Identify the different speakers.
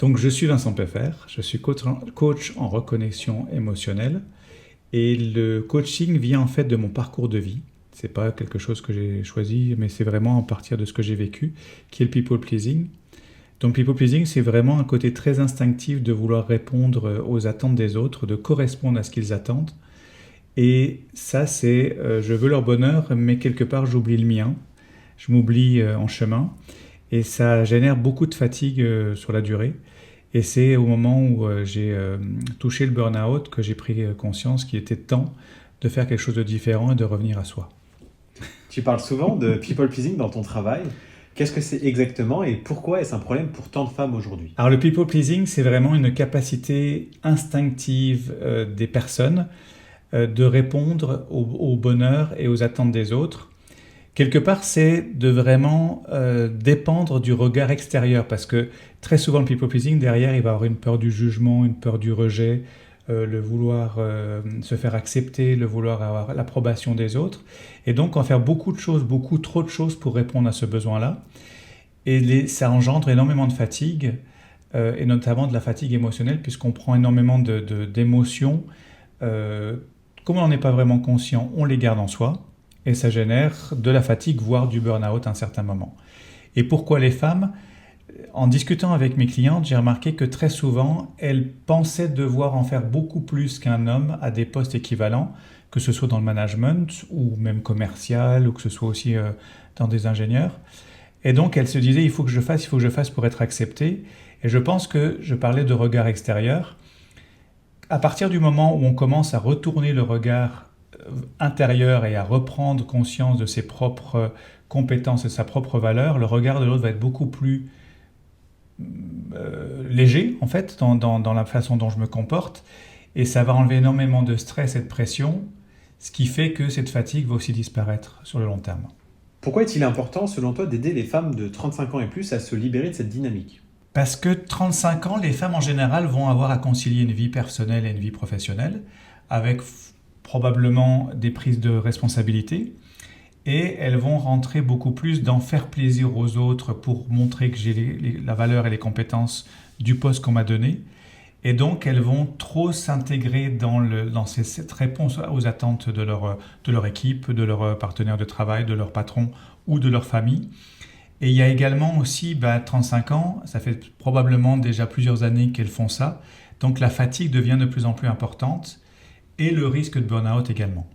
Speaker 1: Donc, je suis Vincent Peffer, je suis coach en reconnexion émotionnelle et le coaching vient en fait de mon parcours de vie. C'est pas quelque chose que j'ai choisi, mais c'est vraiment à partir de ce que j'ai vécu, qui est le people pleasing. Donc, people pleasing, c'est vraiment un côté très instinctif de vouloir répondre aux attentes des autres, de correspondre à ce qu'ils attendent. Et ça, c'est je veux leur bonheur, mais quelque part, j'oublie le mien. Je m'oublie en chemin. Et ça génère beaucoup de fatigue sur la durée. Et c'est au moment où j'ai touché le burn-out que j'ai pris conscience qu'il était temps de faire quelque chose de différent et de revenir à soi.
Speaker 2: Tu parles souvent de people pleasing dans ton travail. Qu'est-ce que c'est exactement et pourquoi est-ce un problème pour tant de femmes aujourd'hui?
Speaker 1: Alors le people pleasing, c'est vraiment une capacité instinctive des personnes de répondre au bonheur et aux attentes des autres. Quelque part, c'est de vraiment dépendre du regard extérieur parce que très souvent, le people pleasing, derrière, il va avoir une peur du jugement, une peur du rejet, le vouloir se faire accepter, le vouloir avoir l'approbation des autres. Et donc, en faire beaucoup de choses, beaucoup trop de choses pour répondre à ce besoin-là. Et ça engendre énormément de fatigue, et notamment de la fatigue émotionnelle, puisqu'on prend énormément d'émotions. Comme on n'en est pas vraiment conscient, on les garde en soi. Et ça génère de la fatigue, voire du burn-out à un certain moment. Et pourquoi les femmes? En discutant avec mes clientes, j'ai remarqué que très souvent, elles pensaient devoir en faire beaucoup plus qu'un homme à des postes équivalents, que ce soit dans le management ou même commercial, ou que ce soit aussi dans des ingénieurs. Et donc, elles se disaient, il faut que je fasse pour être acceptée. Et je pense que je parlais de regard extérieur. À partir du moment où on commence à retourner le regard intérieur et à reprendre conscience de ses propres compétences et sa propre valeur, le regard de l'autre va être beaucoup plus léger en fait dans la façon dont je me comporte et ça va enlever énormément de stress et de pression, ce qui fait que cette fatigue va aussi disparaître sur le long terme.
Speaker 2: Pourquoi est-il important, selon toi, d'aider les femmes de 35 ans et plus à se libérer de cette dynamique?
Speaker 1: Parce que 35 ans, les femmes en général vont avoir à concilier une vie personnelle et une vie professionnelle avec probablement des prises de responsabilité et elles vont rentrer beaucoup plus dans faire plaisir aux autres pour montrer que j'ai la valeur et les compétences du poste qu'on m'a donné. Et donc, elles vont trop s'intégrer dans cette réponse aux attentes de leur équipe, de leur partenaire de travail, de leur patron ou de leur famille. Et il y a également aussi 35 ans, ça fait probablement déjà plusieurs années qu'elles font ça. Donc, la fatigue devient de plus en plus importante et le risque de burn-out également.